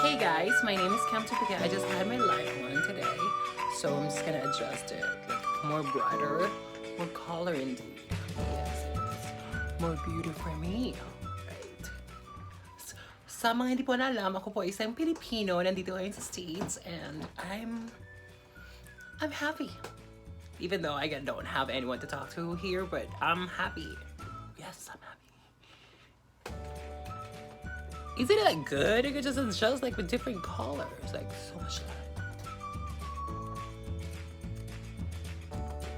Hey guys, my name is Cam Tupika. I just had my light on today, so I'm just gonna adjust it. Like more brighter, more color indeed. Yes, it is. More beauty for me. Right. Sa mga hindi po alam, ako po isang Pilipino, nandito ngayon sa States, and I'm happy. Even though I don't have anyone to talk to here, but I'm happy. Yes, I'm happy. Isn't it good? You could just adjust like with different colors, like so much light.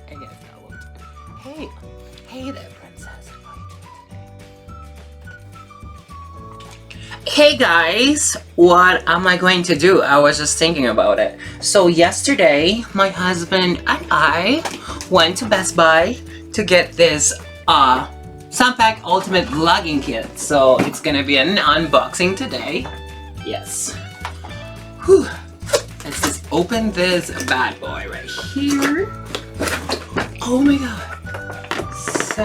I guess that will do. Hey there, princess. How are you doing today? Hey guys, what am I going to do? I was just thinking about it. So yesterday, my husband and I went to Best Buy to get this Sunpack Ultimate Vlogging Kit. So it's gonna be an unboxing today. Yes. Whew. Let's just open this bad boy right here. Oh my god. So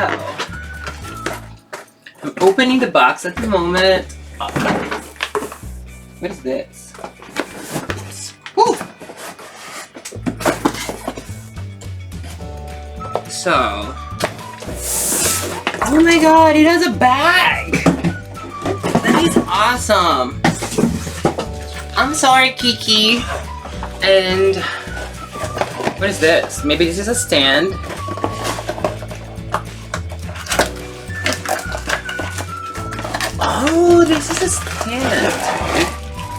I'm opening the box at the moment. What is this? Woo! So, oh my god, it has a bag! That is awesome! I'm sorry, Kiki. And what is this? Maybe this is a stand. Oh, this is a stand.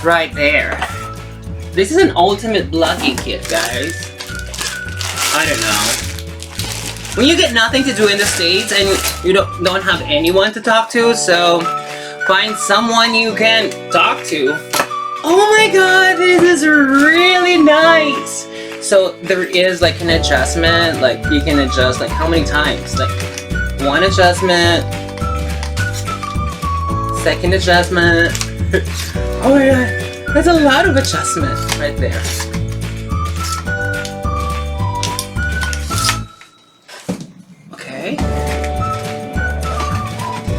Right there. This is an ultimate vlogging kit, guys. I don't know. When you get nothing to do in the States and you don't have anyone to talk to, so find someone you can talk to. Oh my god, this is really nice! So there is like an adjustment, like you can adjust like how many times? Like one adjustment, second adjustment. Oh my god, that's a lot of adjustment right there.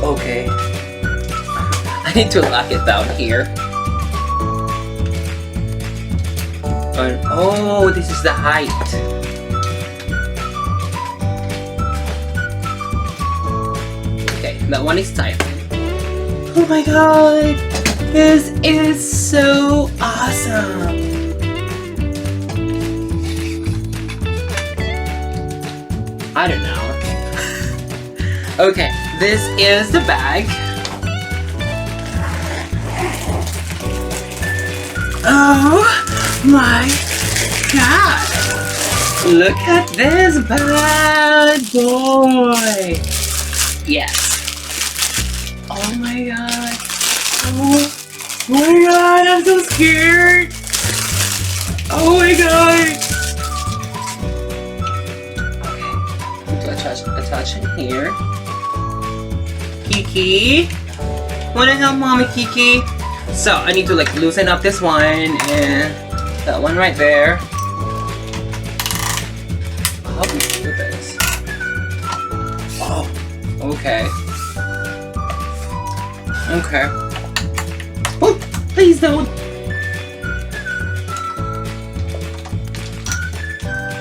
Okay. I need to lock it down here. And, oh, this is the height. Okay, that one is tight. Oh my god! This is so awesome! I don't know. Okay, this is the bag. Oh my god! Look at this bad boy! Yes. Oh my god. Oh my god, I'm so scared! Oh my god! Okay, attach it here. Kiki, wanna help mommy, Kiki? So I need to like loosen up this one and that one right there. How do you do this? Oh, okay. Okay. Oh, please don't.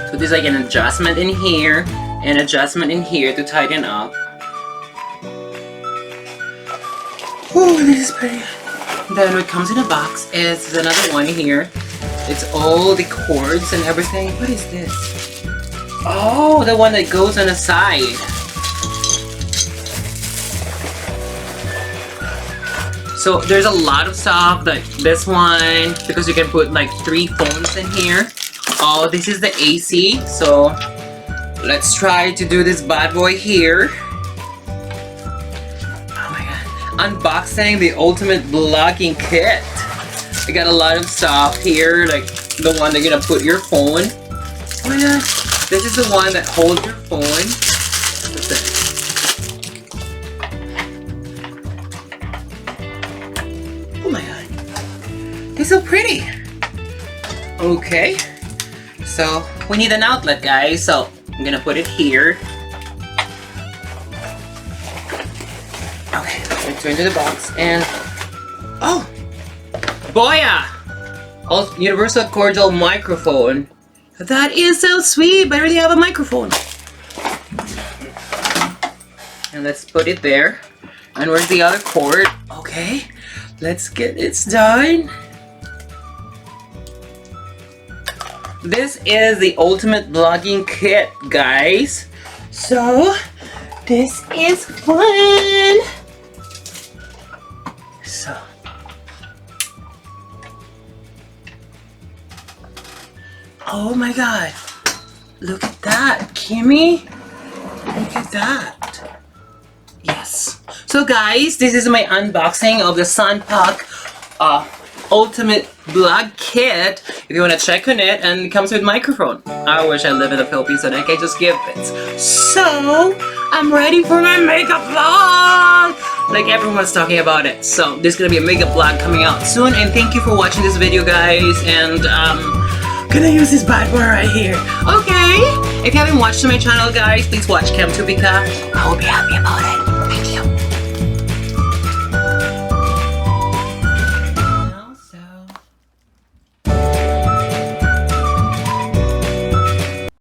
So there's like an adjustment in here, and adjustment in here to tighten up. Oh, this is pretty. Then what comes in a box is another one here. It's all the cords and everything. What is this? Oh, the one that goes on the side. So there's a lot of stuff, like this one, because you can put like 3 phones in here. Oh, this is the AC. So let's try to do this bad boy here. Unboxing the ultimate vlogging kit. I got a lot of stuff here, like the one that you're gonna put your phone. Oh my god, this is the one that holds your phone. What's this? Oh my god, it's so pretty. Okay, so we need an outlet, guys. So I'm gonna put it here. Okay, let's go into the box and oh, Boya! Universal cordial microphone. That is so sweet, but I already have a microphone. And let's put it there. And where's the other cord? Okay, let's get it done. This is the ultimate vlogging kit, guys. So, this is fun. So. Oh my god. Look at that, Kimmy. Look at that. Yes. So guys, this is my unboxing of the Sunpak Ultimate Vlog Kit. If you want to check on it, and it comes with microphone. I wish I lived in the Philippines so that I could just give it. So, I'm ready for my makeup vlog! Like everyone's talking about it. So, there's gonna be a makeup vlog coming out soon. And thank you for watching this video, guys. And, gonna use this bad boy right here. Okay! If you haven't watched my channel, guys, please watch Chem2Bika. I will be happy about it.